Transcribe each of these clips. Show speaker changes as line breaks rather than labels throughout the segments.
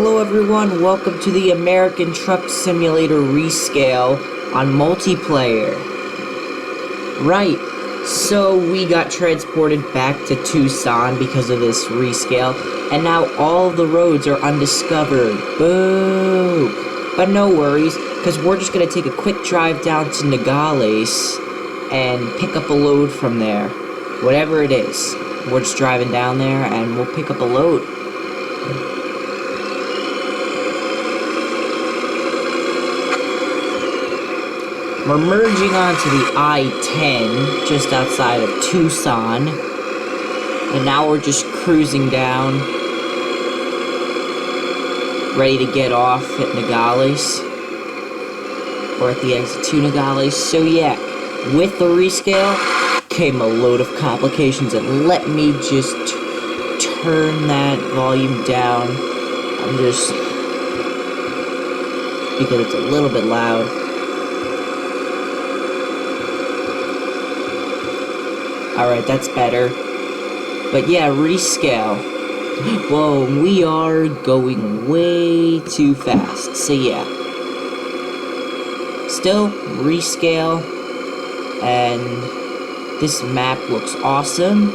Hello everyone, welcome to the American Truck Simulator Rescale on multiplayer. Right, so we got transported back to Tucson because of this rescale, and now all the roads are undiscovered. Boo! But no worries, because we're just going to take a quick drive down to Nogales and pick up a load from there. Whatever it is. We're just driving down there and we'll pick up a load. We're merging onto the I-10 just outside of Tucson, and now we're just cruising down, ready to get off at Nogales, or at the exit to Nogales. So yeah, with the rescale came a load of complications, and let me just turn that volume down. I'm just, because it's a little bit loud. Alright, that's better. But yeah, rescale. Whoa, we are going way too fast. So yeah. Still, rescale. And this map looks awesome.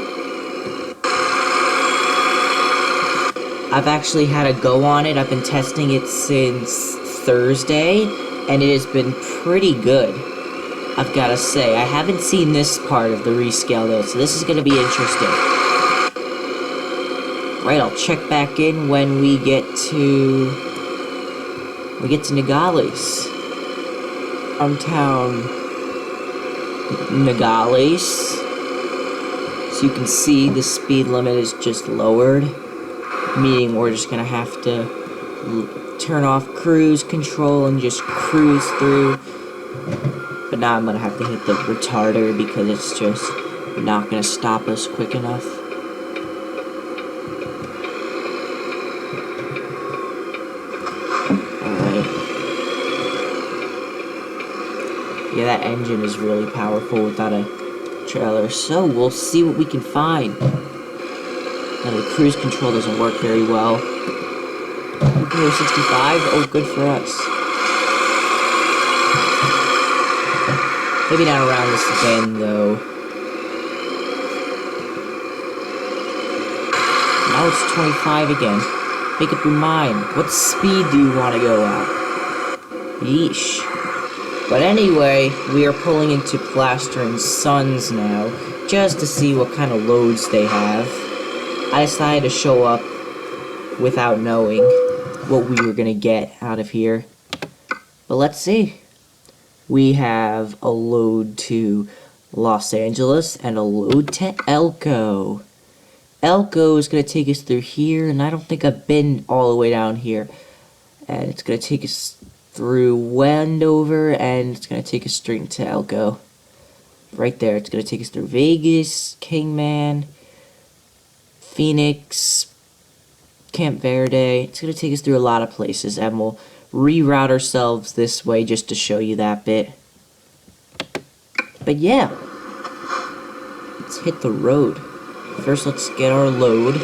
I've actually had a go on it. I've been testing it since Thursday, and it has been pretty good, I've gotta say. I haven't seen this part of the rescale though, so this is gonna be interesting. Right, I'll check back in when we get to Nogales. Downtown Nogales. So you can see the speed limit is just lowered, meaning we're just gonna have to turn off cruise control and just cruise through. But now I'm gonna have to hit the retarder because it's just not gonna stop us quick enough. Alright. Yeah, that engine is really powerful without a trailer, so we'll see what we can find. Now the cruise control doesn't work very well. 65? Oh, good for us. Maybe not around this bend, though. Now it's 25 again. Make up your mind. What speed do you want to go at? Yeesh. But anyway, we are pulling into Plaster and Sons now, just to see what kind of loads they have. I decided to show up without knowing what we were gonna get out of here. But let's see. We have a load to Los Angeles and a load to Elko. Elko is going to take us through here, and I don't think I've been all the way down here. And it's going to take us through Wendover, and it's going to take us straight into Elko. Right there, it's going to take us through Vegas, Kingman, Phoenix, Camp Verde. It's going to take us through a lot of places, and we'll reroute ourselves this way just to show you that bit. But yeah, let's hit the road. First, let's get our load.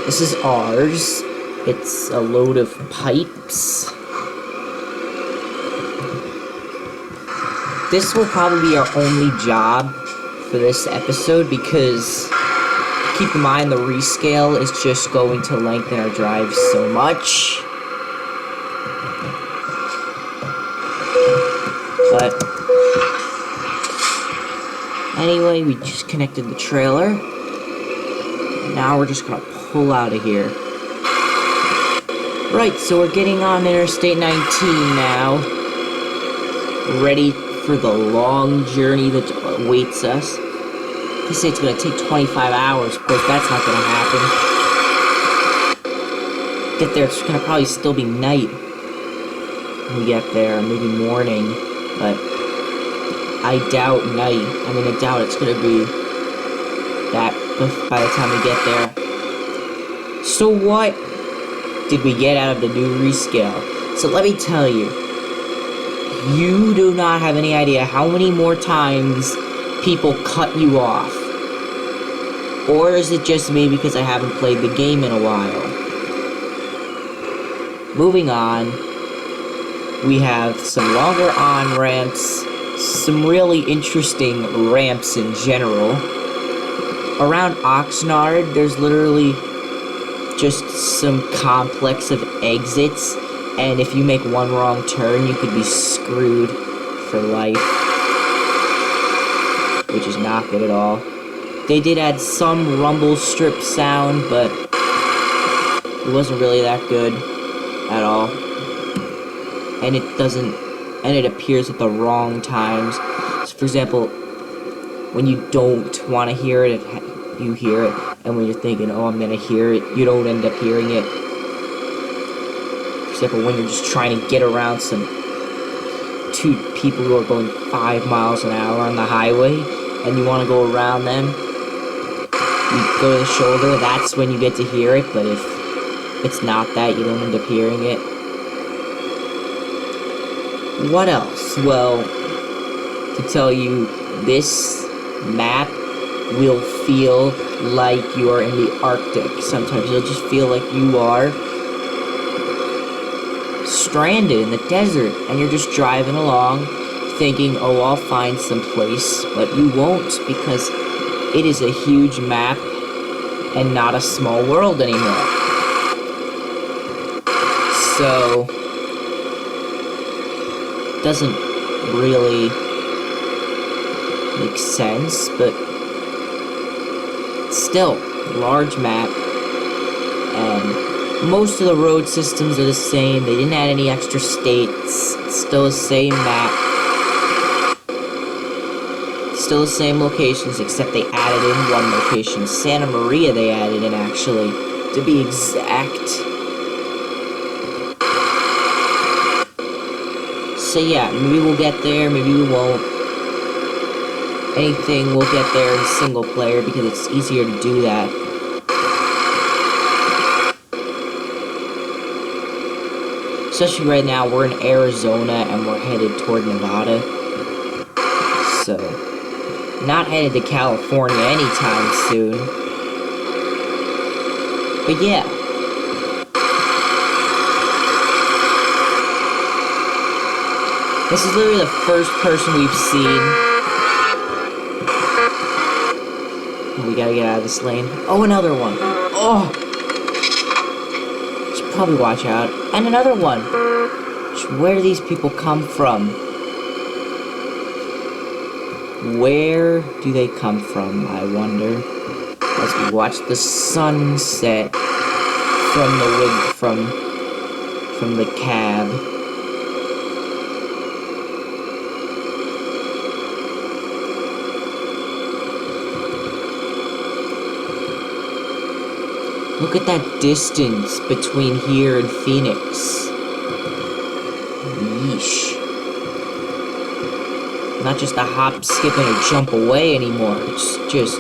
This is ours. It's a load of pipes. This will probably be our only job for this episode because keep in mind the rescale is just going to lengthen our drive so much. But anyway, we just connected the trailer. Now we're just gonna pull out of here. Right, so we're getting on Interstate 19 now. Ready for the long journey that awaits us. They say it's gonna take 25 hours. Of course, that's not gonna happen. Get there, it's gonna probably still be night when we get there, maybe morning, but I doubt night. I mean, I doubt it's gonna be that by the time we get there. So what did we get out of the new rescale? So let me tell you, you do not have any idea how many more times people cut you off. Or is it just me because I haven't played the game in a while? moving on, we have some longer on-ramps, some really interesting ramps in general. Around Oxnard, there's literally just some complex of exits, and if you make one wrong turn, you could be screwed for life, which is not good at all. They did add some rumble strip sound, but it wasn't really that good at all. And it appears at the wrong times. So for example, when you don't want to hear it, you hear it, and when you're thinking, oh, I'm gonna hear it, you don't end up hearing it. For example, when you're just trying to get around two people who are going 5 miles an hour on the highway, and you want to go around them, you go to the shoulder, that's when you get to hear it, but if it's not that, you don't end up hearing it. What else? Well, to tell you, this map will feel like you are in the Arctic. Sometimes you'll just feel like you are stranded in the desert, and you're just driving along, thinking, oh, I'll find some place, but you won't, because it is a huge map and not a small world anymore. So, doesn't really make sense, but still, large map, and most of the road systems are the same. They didn't add any extra states. It's still the same map. Still the same locations, except they added in one location. Santa Maria they added in, actually, to be exact. So yeah, maybe we'll get there, maybe we won't. Anything, we'll get there in single player, because it's easier to do that. Especially right now, we're in Arizona, and we're headed toward Nevada. So, not headed to California anytime soon. But yeah. This is literally the first person we've seen. We gotta get out of this lane. Oh, another one. Oh! Should probably watch out. And another one! Where do these people come from? Where do they come from, I wonder? As we watch the sunset from the cab. Look at that distance between here and Phoenix. Yeesh. Not just a hop, skip, and a jump away anymore. It's just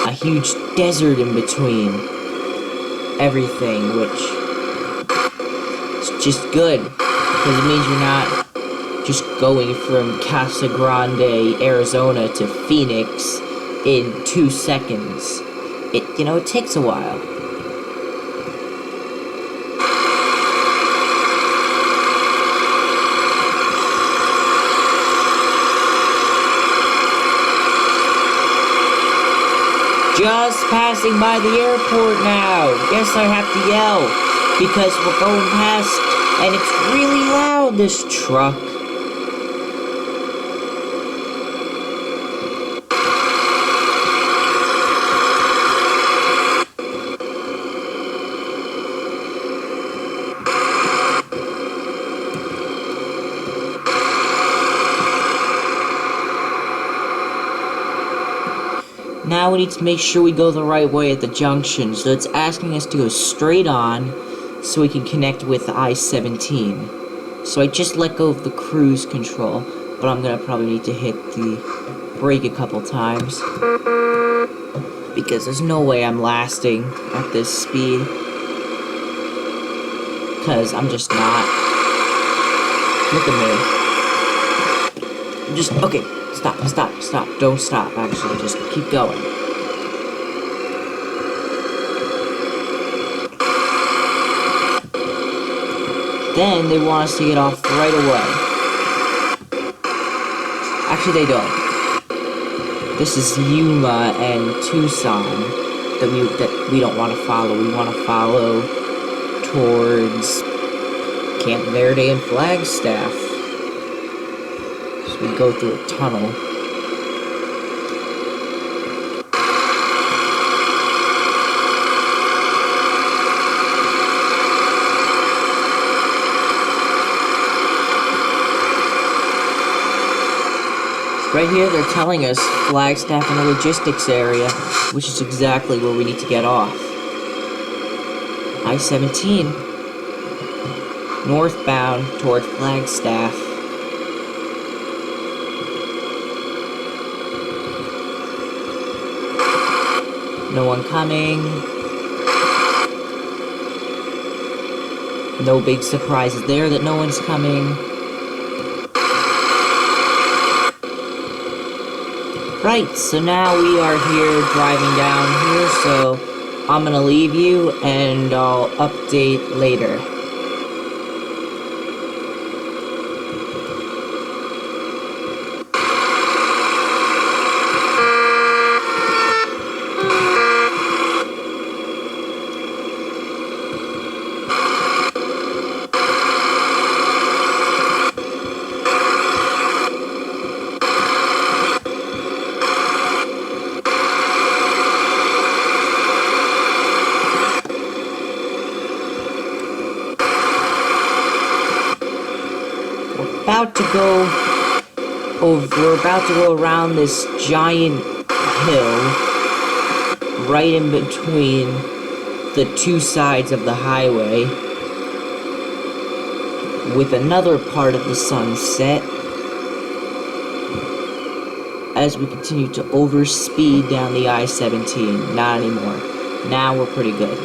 a huge desert in between everything, which is just good. Because it means you're not just going from Casa Grande, Arizona to Phoenix in 2 seconds. It takes a while. Just passing by the airport now. Guess I have to yell, because we're going past, and it's really loud, this truck. Now we need to make sure we go the right way at the junction, so it's asking us to go straight on so we can connect with I-17. So I just let go of the cruise control, but I'm gonna probably need to hit the brake a couple times, because there's no way I'm lasting at this speed, because I'm just not. Look at me. I'm just, okay. Stop. Don't stop, actually. Just keep going. then they want us to get off right away. Actually, they don't. This is Yuma and Tucson that we don't want to follow. We want to follow towards Camp Verde and Flagstaff. So we go through a tunnel. Right here, they're telling us Flagstaff in the logistics area, which is exactly where we need to get off. I-17, northbound toward Flagstaff. No one coming. No big surprises there that no one's coming. Right, so now we are here driving down here, so I'm gonna leave you and I'll update later. We're about to go around this giant hill right in between the two sides of the highway with another part of the sunset as we continue to overspeed down the I-17. Not anymore. Now we're pretty good.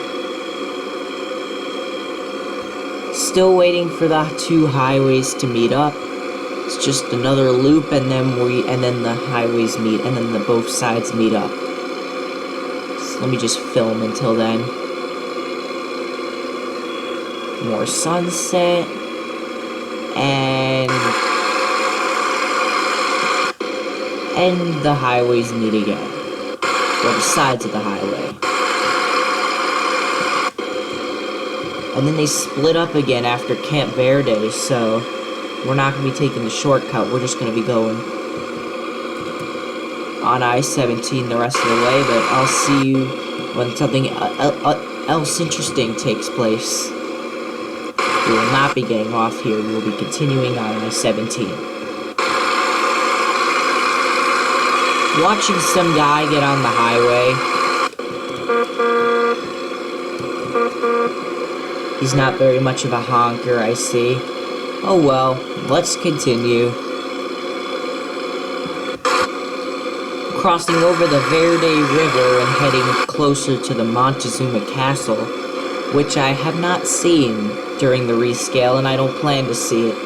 Still waiting for the two highways to meet up. It's just another loop, and then the highways meet, and then both sides meet up. So let me just film until then. More sunset, and the highways meet again. Well, the sides of the highway. And then they split up again after Camp Verde, so we're not going to be taking the shortcut. We're just going to be going on I-17 the rest of the way, but I'll see you when something else interesting takes place. We will not be getting off here. We will be continuing on I-17. Watching some guy get on the highway. He's not very much of a honker, I see. Oh well, let's continue. Crossing over the Verde River and heading closer to the Montezuma Castle, which I have not seen during the rescale, and I don't plan to see it,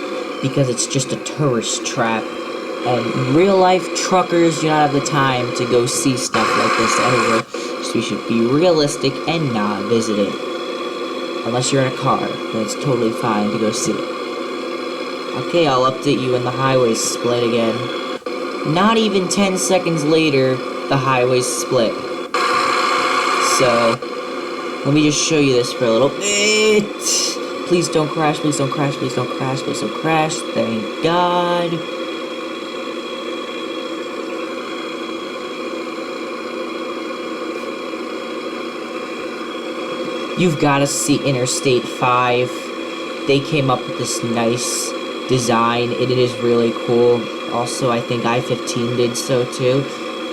because it's just a tourist trap. And real-life truckers do not have the time to go see stuff like this anyway, so we should be realistic and not visit it. Unless you're in a car, then it's totally fine to go see it. Okay, I'll update you when the highways split again. Not even 10 seconds later, the highways split. So, let me just show you this for a little bit. Please don't crash, please don't crash, please don't crash, please don't crash. Thank God. You've got to see Interstate 5. They came up with this nice design, and it is really cool. Also, I think I-15 did so too.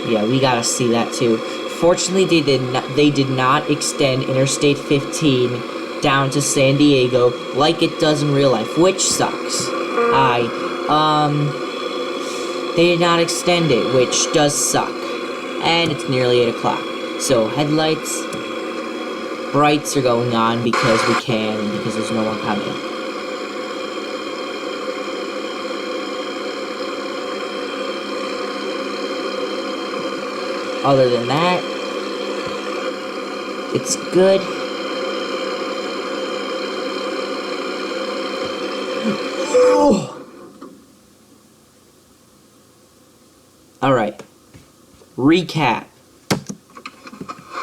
Yeah, we gotta see that too. Fortunately, they did not extend Interstate 15 down to San Diego like it does in real life, which sucks. They did not extend it, which does suck. And it's nearly 8 o'clock. So, headlights, brights are going on because we can, and because there's no one coming. Other than that, it's good. Alright. Recap.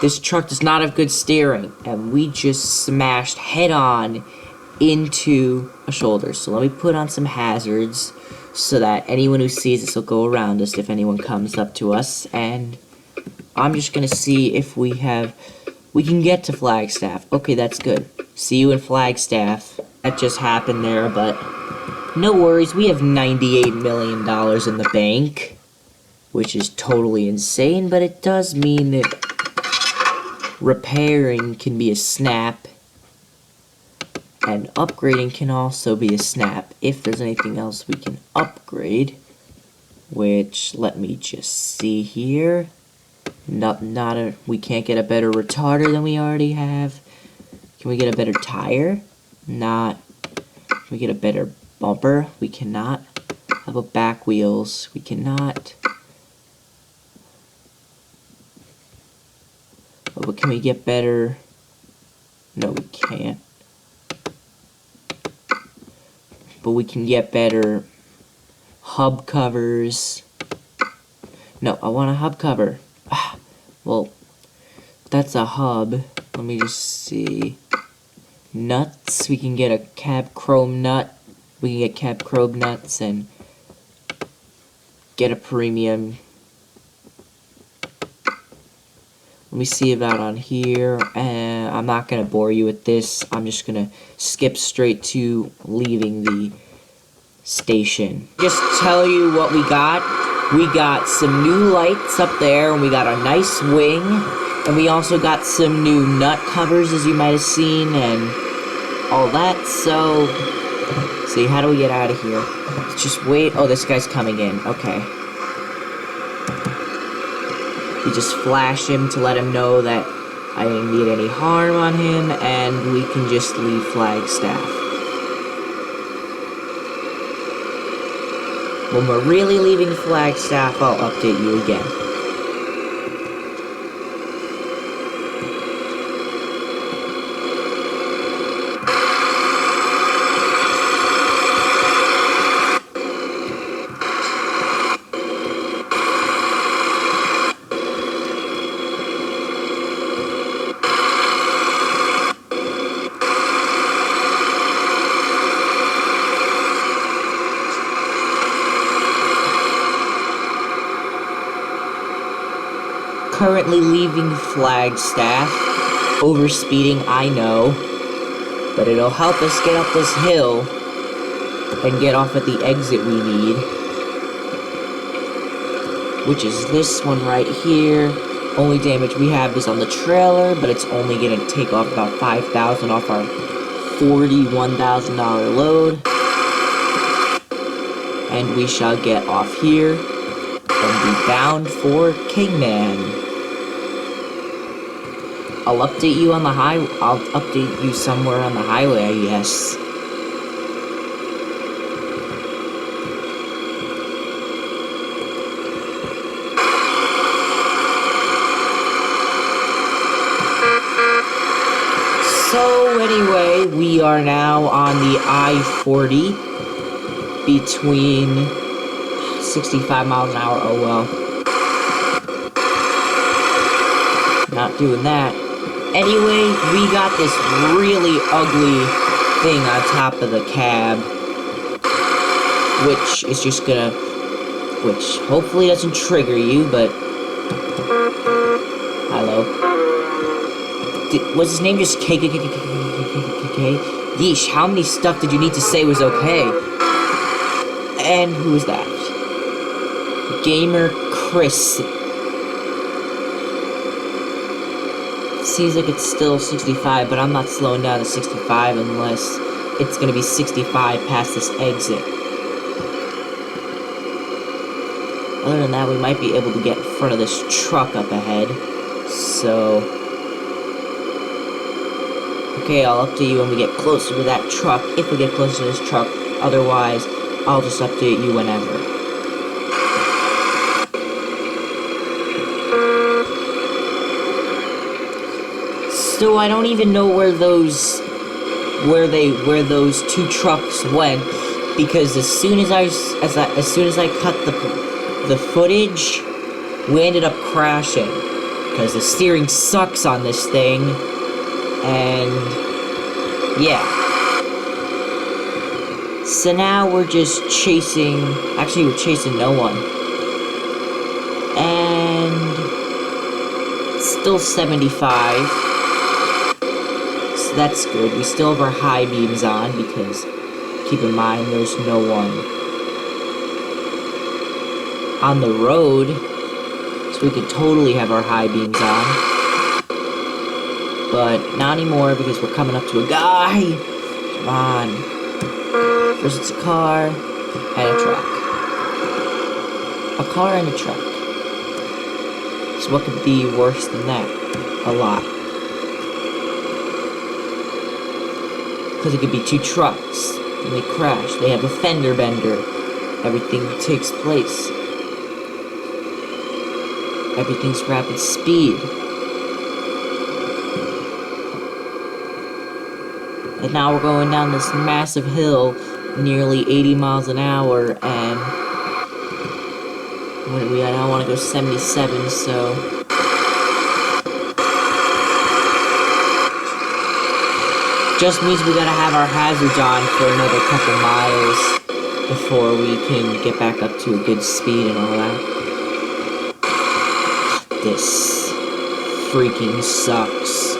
This truck does not have good steering, and we just smashed head-on into a shoulder. So let me put on some hazards so that anyone who sees this will go around us if anyone comes up to us, and I'm just gonna see if we can get to Flagstaff. Okay, that's good. See you in Flagstaff. That just happened there, but no worries, we have $98 million in the bank, which is totally insane, but it does mean that repairing can be a snap, and upgrading can also be a snap if there's anything else we can upgrade, which, let me just see here. We can't get a better retarder than we already have. Can we get a better tire? Not. Can we get a better bumper? We cannot. How about back wheels? We cannot. But can we get better? No, we can't. But we can get better hub covers. No, I want a hub cover. Well, that's a hub. Let me just see. Nuts. We can get a cab chrome nut. We can get cab chrome nuts and get a premium. Let me see about on here, and I'm not going to bore you with this. I'm just going to skip straight to leaving the station. Just tell you what we got. We got some new lights up there, and we got a nice wing, and we also got some new nut covers, as you might have seen, and all that. So, see, how do we get out of here? Let's just wait. Oh, this guy's coming in. Okay. We just flash him to let him know that I didn't need any harm on him, and we can just leave Flagstaff. When we're really leaving Flagstaff, I'll update you again. Currently leaving Flagstaff. Overspeeding, I know. But it'll help us get up this hill and get off at the exit we need. Which is this one right here. Only damage we have is on the trailer, but it's only going to take off about $5,000 off our $41,000 load. And we shall get off here and be bound for Kingman. I'll update you on the I'll update you somewhere on the highway, I guess. So anyway, we are now on the I-40 between 65 miles an hour. Oh well. Not doing that. Anyway, we got this really ugly thing on top of the cab, which is just gonna, which hopefully doesn't trigger you, but, hello. Was his name just K? Yeesh, how many stuff did you need to say was okay? And who is that? Gamer Chris. Seems like it's still 65, but I'm not slowing down to 65 unless it's going to be 65 past this exit. Other than that, we might be able to get in front of this truck up ahead. So, okay, I'll update you when we get closer to that truck, if we get closer to this truck. Otherwise, I'll just update you whenever. So I don't even know where those two trucks went. because as soon as I cut the footage, we ended up crashing because the steering sucks on this thing, and yeah. So now we're just chasing. Actually, we're chasing no one, and it's still 75. So that's good. We still have our high beams on because, keep in mind, there's no one on the road, so we could totally have our high beams on. But not anymore because we're coming up to a guy. Come on. First it's a car and a truck. A car and a truck. So what could be worse than that? A lot. Because it could be two trucks, and they crash. They have a fender bender. Everything takes place. Everything's rapid speed. And now we're going down this massive hill, nearly 80 miles an hour, and what are we at? I want to go 77, so just means we gotta have our hazards on for another couple miles before we can get back up to a good speed and all that. This freaking sucks.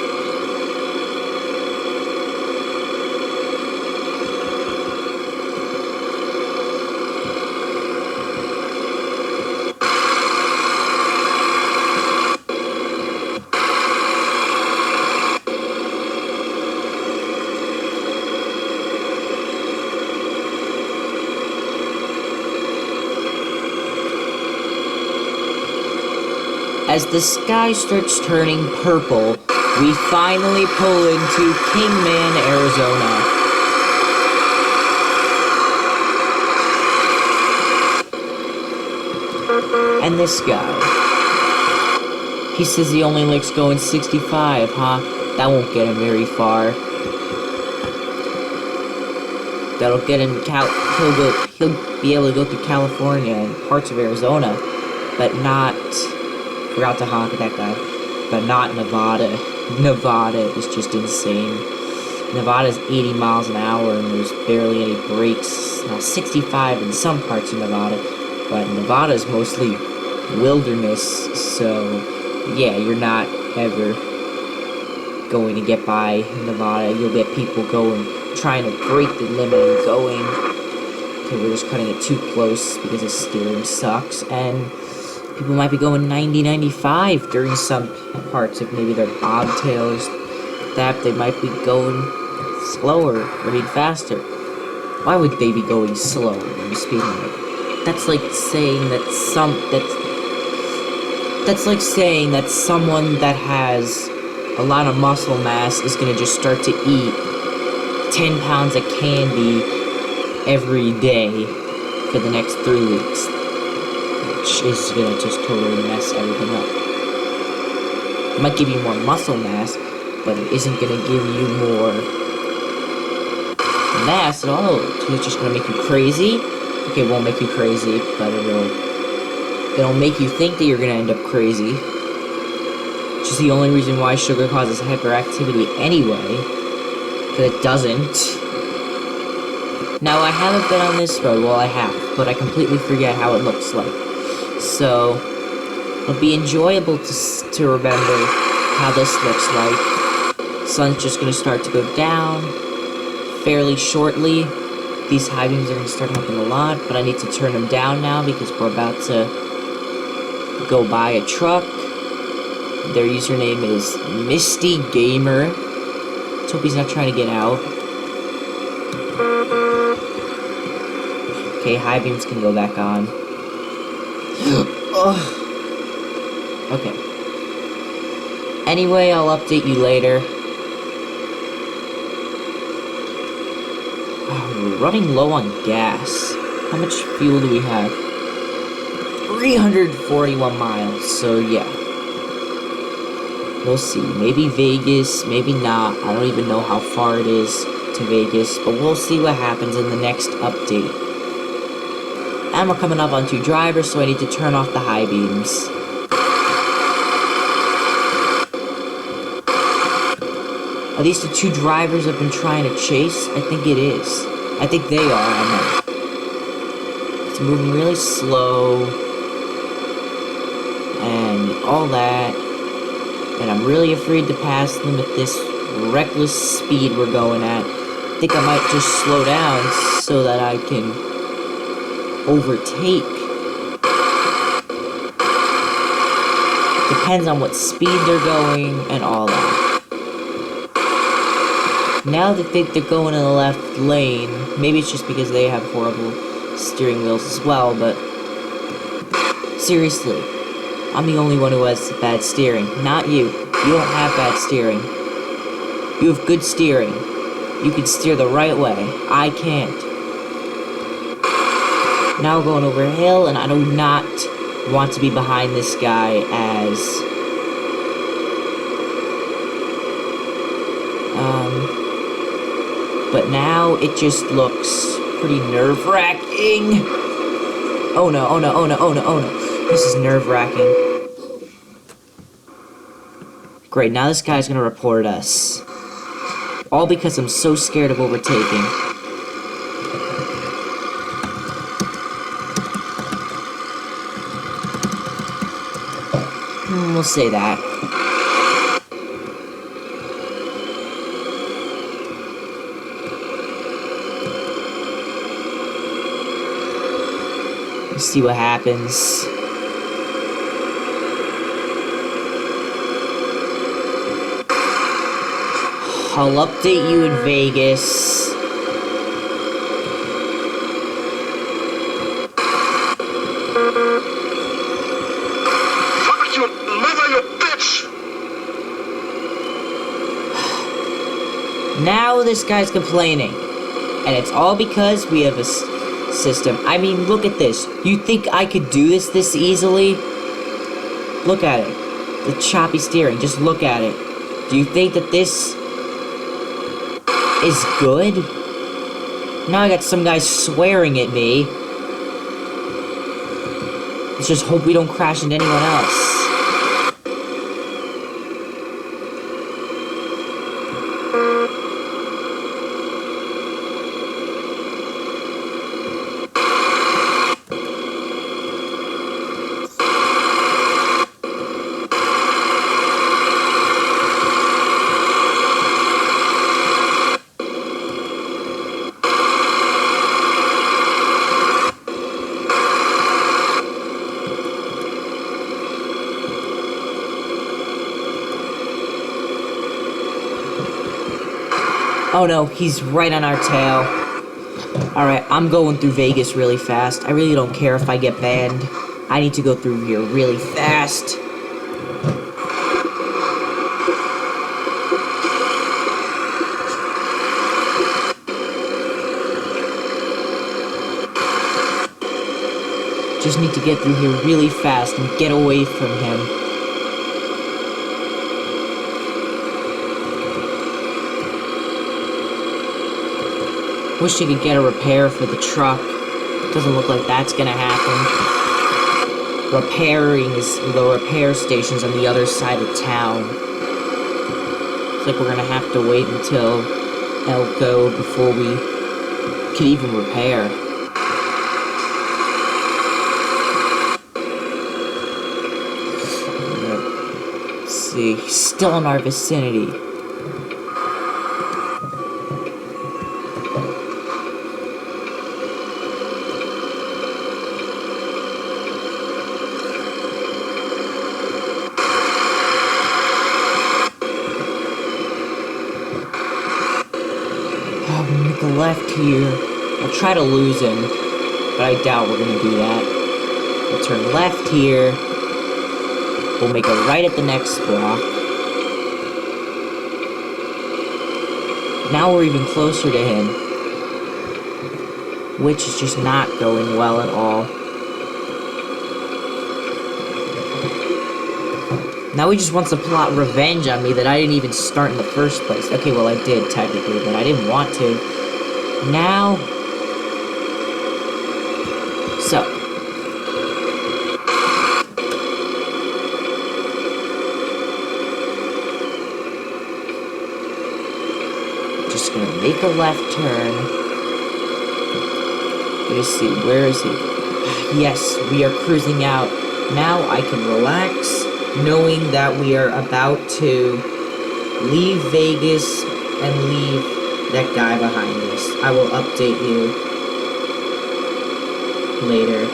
As the sky starts turning purple, we finally pull into Kingman, Arizona. And this guy, he says he only likes going 65, huh? That won't get him very far. That'll get him he'll be able to go through California and parts of Arizona, but not, forgot to honk at that guy, but not Nevada. Nevada is just insane. Nevada's 80 miles an hour and there's barely any brakes. Now 65 in some parts of Nevada, but Nevada's mostly wilderness, so yeah, you're not ever going to get by Nevada. You'll get people trying to break the limit and going, okay, we're just cutting it too close because the steering sucks, and people might be going 90, 95 during some parts if maybe they're bobtails. That they might be going slower or even faster. Why would they be going slower when you're speeding like that? That's like saying that someone that has a lot of muscle mass is gonna just start to eat 10 pounds of candy every day for the next 3 weeks. Which is gonna just totally mess everything up. It might give you more muscle mass, but it isn't gonna give you more mass at all. It's just gonna make you crazy. Okay, it won't make you crazy, but it'll make you think that you're gonna end up crazy. Which is the only reason why sugar causes hyperactivity anyway. Because it doesn't. Now, I haven't been on this road. Well, I have, but I completely forget how it looks like. So, it'll be enjoyable to remember how this looks like. Sun's just gonna start to go down fairly shortly. These high beams are gonna start helping a lot, but I need to turn them down now because we're about to go by a truck. Their username is Misty Gamer. Let's hope he's not trying to get out. Okay, high beams can go back on. Okay. Anyway, I'll update you later. We're running low on gas. How much fuel do we have? 341 miles, so yeah. We'll see. Maybe Vegas, maybe not. I don't even know how far it is to Vegas, but we'll see what happens in the next update. And we're coming up on 2 drivers, so I need to turn off the high beams. Are these the 2 drivers I've been trying to chase? I think it is. I think they are, I know. It's moving really slow. And all that. And I'm really afraid to pass them at this reckless speed we're going at. I think I might just slow down so that I can overtake. Depends on what speed they're going and all that. Now they think they're going in the left lane. Maybe it's just because they have horrible steering wheels as well, but seriously, I'm the only one who has bad steering. Not you. You don't have bad steering. You have good steering. You can steer the right way. I can't. Now we're going over a hill, and I do not want to be behind this guy as... But now it just looks pretty nerve-wracking. Oh no, oh no, oh no, oh no, oh no. This is nerve-wracking. Great, now this guy's gonna report us. All because I'm so scared of overtaking. We'll say that. Let's see what happens. I'll update you in Vegas.
Fuck your mother, you bitch!
Now this guy's complaining. And it's all because we have a system. I mean, look at this. You think I could do this easily? Look at it. The choppy steering. Just look at it. Do you think that this is good? Now I got some guy swearing at me. Let's just hope we don't crash into anyone else. Oh no, he's right on our tail. Alright, I'm going through Vegas really fast. I really don't care if I get banned. I need to go through here really fast. Just need to get through here really fast and get away from him. Wish you could get a repair for the truck. Doesn't look like that's gonna happen. The repair station's on the other side of town. Looks like we're gonna have to wait until Elko before we can even repair. Let's see, he's still in our vicinity. Make a left here. I'll try to lose him, but I doubt we're gonna do that. We'll turn left here. We'll make a right at the next block. Now we're even closer to him, which is just not going well at all. Now he just wants to plot revenge on me that I didn't even start in the first place. Okay, well I did technically, but I didn't want to. Now... So... Just gonna make a left turn. Let's see, where is he? Yes, we are cruising out. Now I can relax, knowing that we are about to leave Vegas and leave that guy behind us. I will update you later.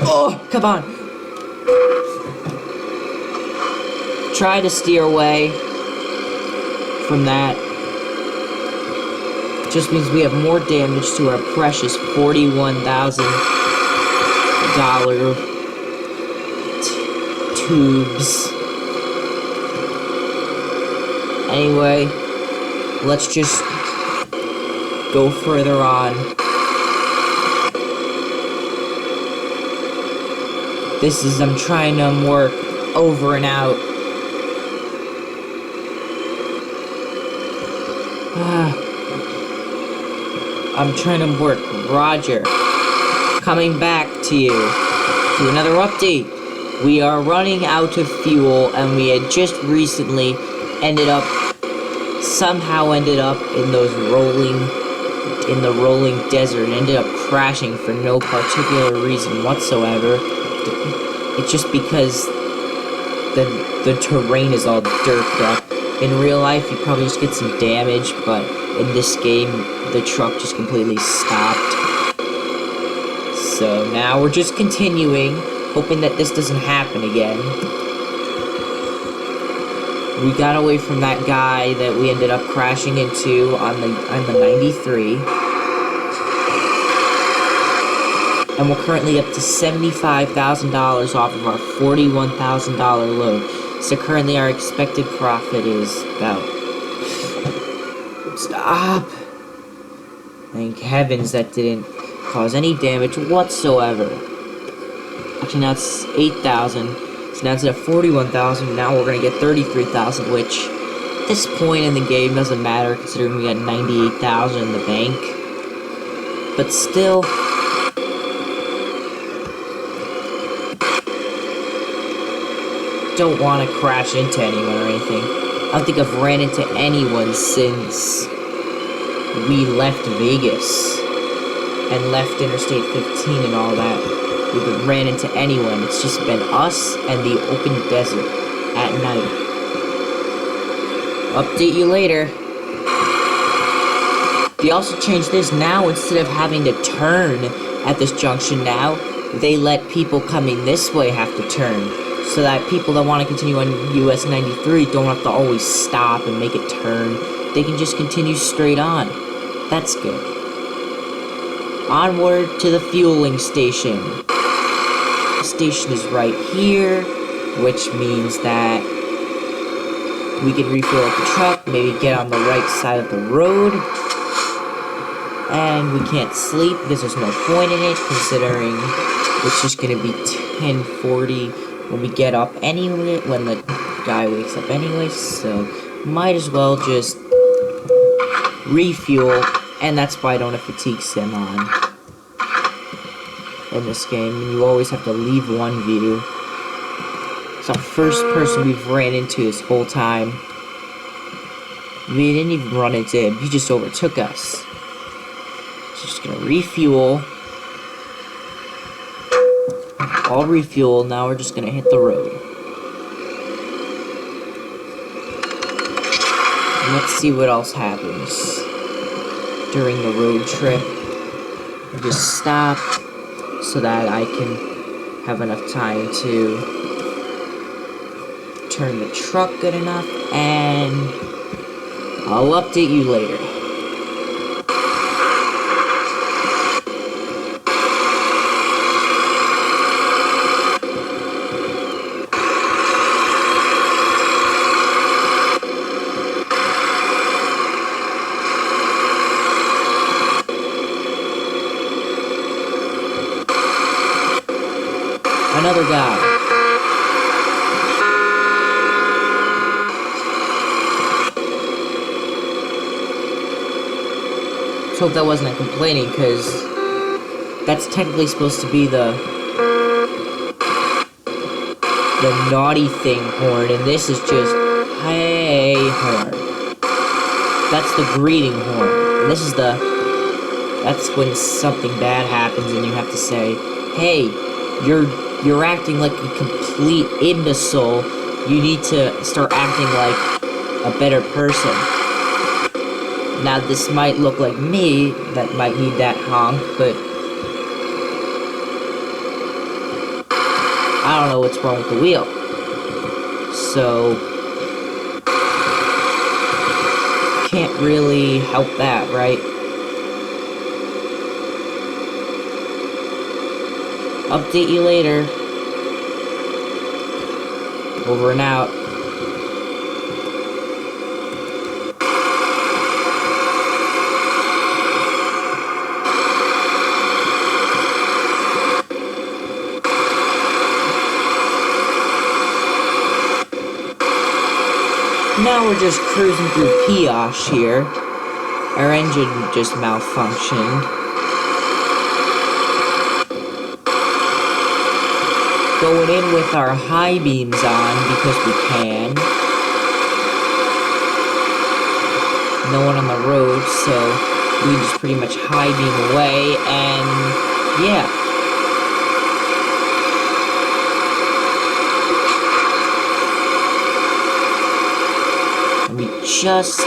Oh, come on. Try to steer away from that. Just means we have more damage to our precious $41,000 tubes. Anyway, let's just go further on. I'm trying to work over and out. I'm trying to work. Roger. Coming back to you. To another update. We are running out of fuel, and we had just recently somehow ended up in the rolling desert, and ended up crashing for no particular reason whatsoever. It's just because the terrain is all dirted up. In real life, you probably just get some damage, but in this game, the truck just completely stopped. So now we're just continuing, hoping that this doesn't happen again. We got away from that guy that we ended up crashing into on the 93. And we're currently up to $75,000 off of our $41,000 load. So currently our expected profit is about... Stop! Thank heavens that didn't cause any damage whatsoever. Actually, now it's 8,000. So now instead of 41,000, now we're gonna get 33,000, which at this point in the game doesn't matter considering we got 98,000 in the bank. But still... don't want to crash into anyone or anything. I don't think I've ran into anyone since we left Vegas and left Interstate 15 and all that. We haven't ran into anyone. It's just been us and the open desert at night. Update you later. They also changed this now. Instead of having to turn at this junction now, they let people coming this way have to turn. So that people that want to continue on US 93 don't have to always stop and make a turn. They can just continue straight on. That's good. Onward to the fueling station. The station is right here, which means that we can refuel up the truck, maybe get on the right side of the road. And we can't sleep because there's no point in it, considering it's just going to be 10:40 when we get up anyway, when the guy wakes up anyway, so might as well just refuel, and that's why I don't have fatigue sim on in this game. You always have to leave one view. It's the first person we've ran into this whole time. We didn't even run into him, he just overtook us. So just gonna refuel. All refuel, now we're just gonna hit the road. And let's see what else happens during the road trip. Just stop so that I can have enough time to turn the truck good enough, and I'll update you later. Another guy. Let's hope that wasn't a complaining, because that's technically supposed to be the naughty thing horn, and this is just hey horn. That's the greeting horn. And this is that's when something bad happens and you have to say, hey, you're acting like a complete imbecile. You need to start acting like a better person. Now this might look like me that might need that honk, but I don't know what's wrong with the wheel. So can't really help that, right? Update you later. Over and out. Now we're just cruising through Pioche here. Our engine just malfunctioned. Going in with our high beams on because we can. No one on the road, so we just pretty much high beam away, and yeah. And we just...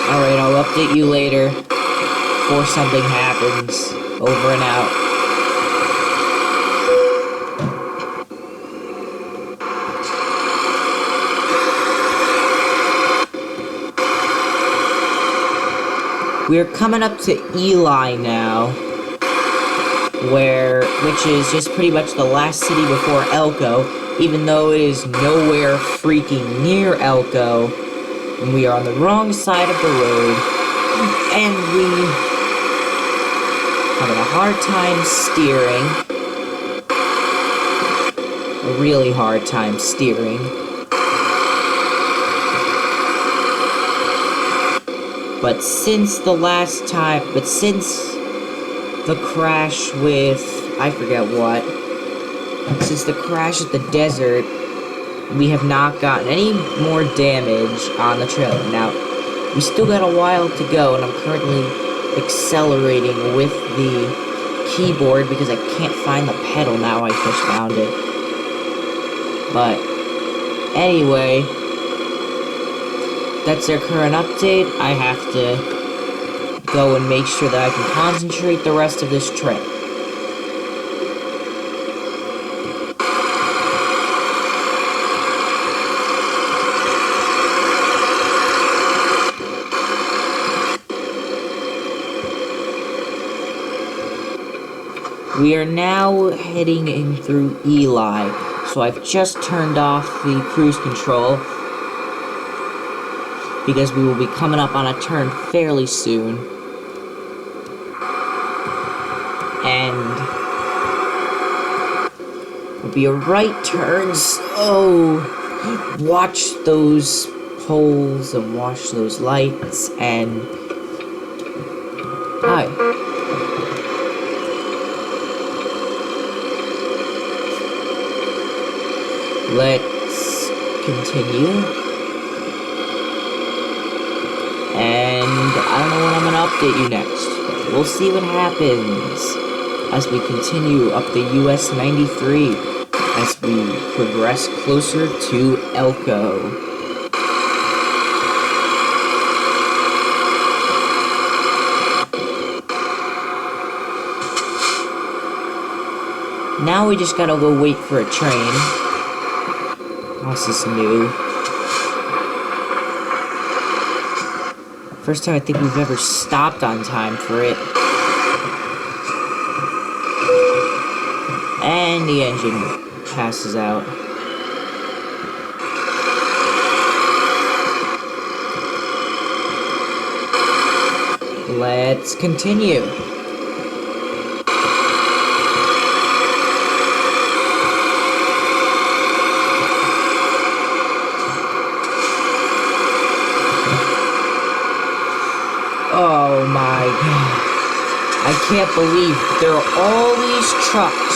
Alright, I'll update you later before something happens. Over and out. We're coming up to Eli now, which is just pretty much the last city before Elko, even though it is nowhere freaking near Elko. And we are on the wrong side of the road, and we having a hard time steering. A really hard time steering. But since the crash with, I forget what, since the crash at the desert, we have not gotten any more damage on the trailer. Now, we still got a while to go, and I'm currently accelerating with the keyboard because I can't find the pedal now I just found it. But, anyway, that's our current update. I have to go and make sure that I can concentrate the rest of this trip. We are now heading in through Eli, so I've just turned off the cruise control because we will be coming up on a turn fairly soon. And it'll be a right turn, so watch those poles and watch those lights, and hi. Let's continue. And I don't know when I'm going to update you next, but we'll see what happens as we continue up the US 93 as we progress closer to Elko. Now we just gotta go wait for a train. This is new. First time I think we've ever stopped on time for it. And the engine passes out. Let's continue. Oh my god. I can't believe there are all these trucks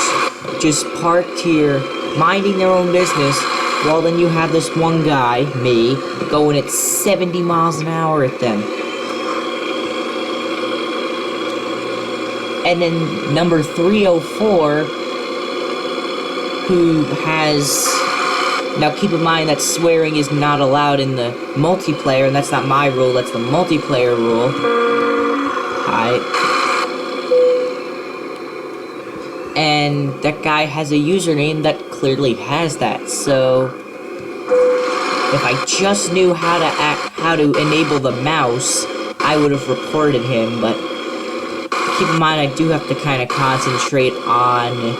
just parked here, minding their own business, while then you have this one guy, me, going at 70 miles an hour at them. And then number 304, who has... Now keep in mind that swearing is not allowed in the multiplayer, and that's not my rule, that's the multiplayer rule. And that guy has a username that clearly has that, so... If I just knew how to enable the mouse, I would have reported him, but... Keep in mind, I do have to kind of concentrate on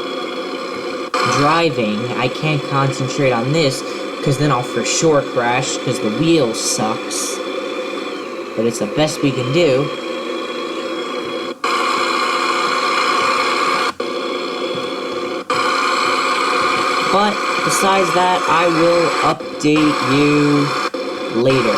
driving. I can't concentrate on this, because then I'll for sure crash, because the wheel sucks. But it's the best we can do. But, besides that, I will update you later.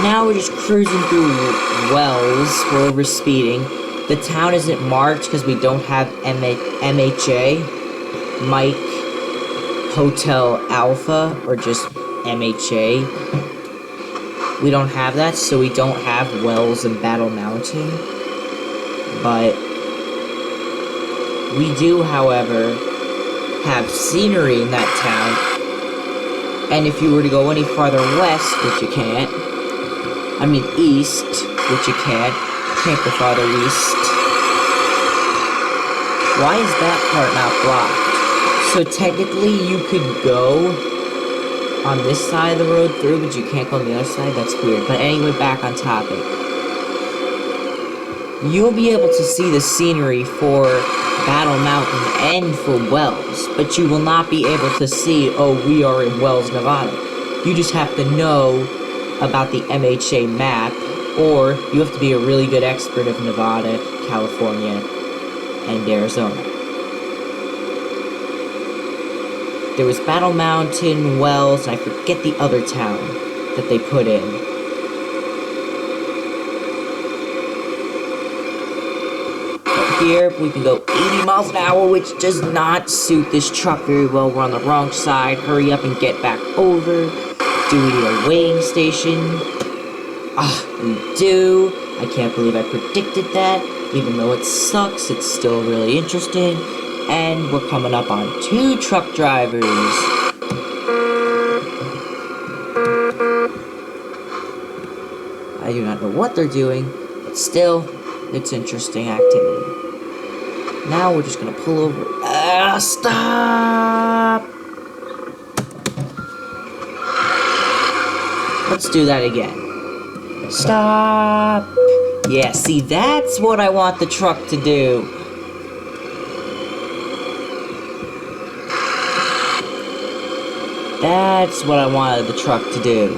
Now we're just cruising through Wells. We're over speeding. The town isn't marked because we don't have MHA, Mike, Hotel Alpha, or just MHA. We don't have that, so we don't have Wells and Battle Mountain. But we do, however, have scenery in that town. And if you were to go any farther west, which you can't, I mean east, which you can't go farther east. Why is that part not blocked? So technically you could go on this side of the road through, but you can't go on the other side? That's weird. But anyway, back on topic. You'll be able to see the scenery for Battle Mountain and for Wells, but you will not be able to see, oh, we are in Wells, Nevada. You just have to know about the MHA map, or you have to be a really good expert of Nevada, California, and Arizona. There was Battle Mountain, Wells, and I forget the other town that they put in. But here, we can go 80 miles an hour, which does not suit this truck very well. We're on the wrong side. Hurry up and get back over. Do we need a weighing station? We do. I can't believe I predicted that. Even though it sucks, it's still really interesting. And we're coming up on 2 truck drivers. I do not know what they're doing, but still, it's interesting activity. Now we're just gonna pull over. Stop! Let's do that again. Stop! Yeah, see, that's what I want the truck to do. That's what I wanted the truck to do.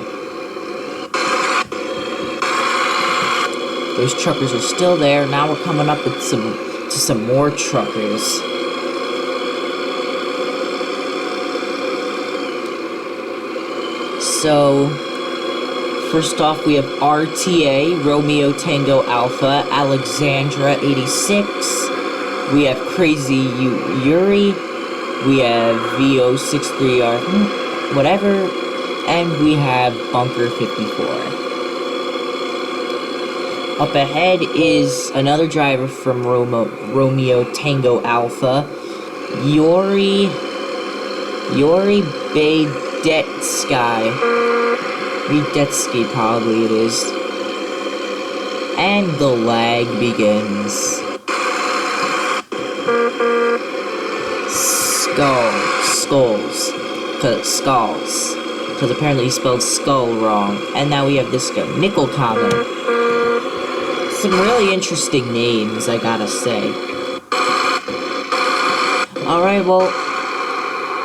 Those truckers are still there. Now we're coming up with some more truckers. So, first off, we have RTA, Romeo Tango Alpha, Alexandra 86. We have Crazy Yuri. We have VO63R. whatever, and we have Bunker 54. Up ahead is another driver from Romeo Tango Alpha, Yuri Bedetsky, probably it is. And the lag begins. Skulls. Because apparently he spelled skull wrong. And now we have this guy, Nickel Comet. Some really interesting names, I gotta say. Alright, well,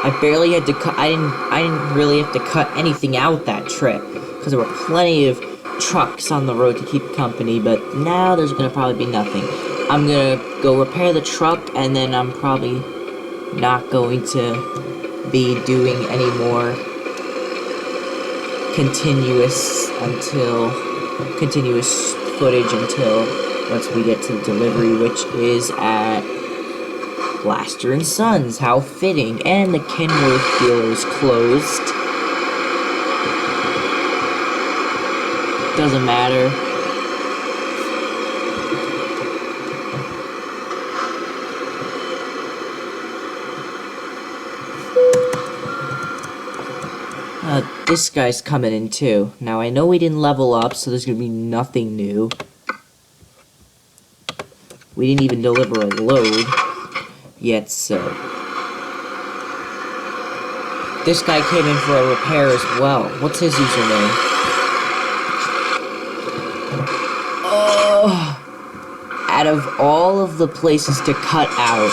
I barely had to cut, I didn't really have to cut anything out that trip. Because there were plenty of trucks on the road to keep company, but now there's gonna probably be nothing. I'm gonna go repair the truck, and then I'm probably not going to be doing any more continuous footage until once we get to the delivery, which is at Blaster & Sons. How fitting. And the Kenworth dealer is closed. Doesn't matter. This guy's coming in too. Now I know we didn't level up, so there's gonna be nothing new. We didn't even deliver a load yet, so. This guy came in for a repair as well. What's his username? Oh! Out of all of the places to cut out,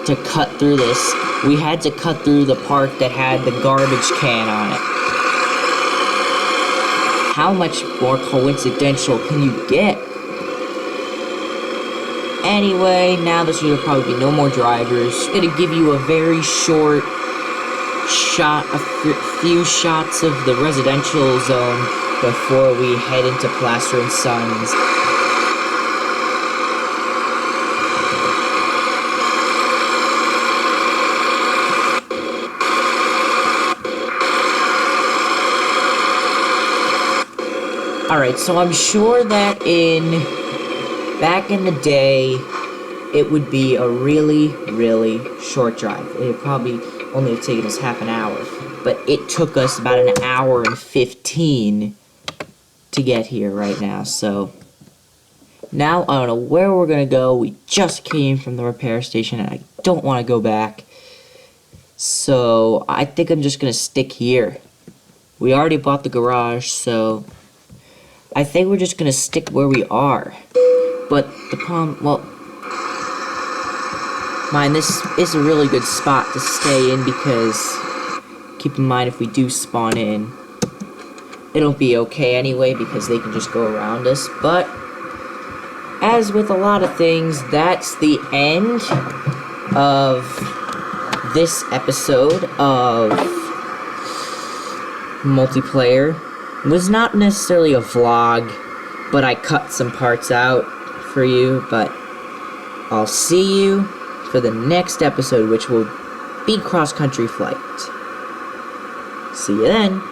to cut through this, we had to cut through the part that had the garbage can on it. How much more coincidental can you get? Anyway, now there's gonna probably be no more drivers. I'm gonna give you a very short shot, few shots of the residential zone before we head into Blaster & Sons. Alright, so I'm sure that back in the day, it would be a really, really short drive. It would probably only have taken us half an hour. But it took us about an hour and 15 to get here right now, so. Now, I don't know where we're gonna go. We just came from the repair station, and I don't want to go back. So, I think I'm just gonna stick here. We already bought the garage, so I think we're just gonna stick where we are. But the problem, well, mind, this is a really good spot to stay in because, keep in mind, if we do spawn in, it'll be okay anyway because they can just go around us. But, as with a lot of things, that's the end of this episode of multiplayer. It was not necessarily a vlog, but I cut some parts out for you, but I'll see you for the next episode, which will be cross-country flight. See you then.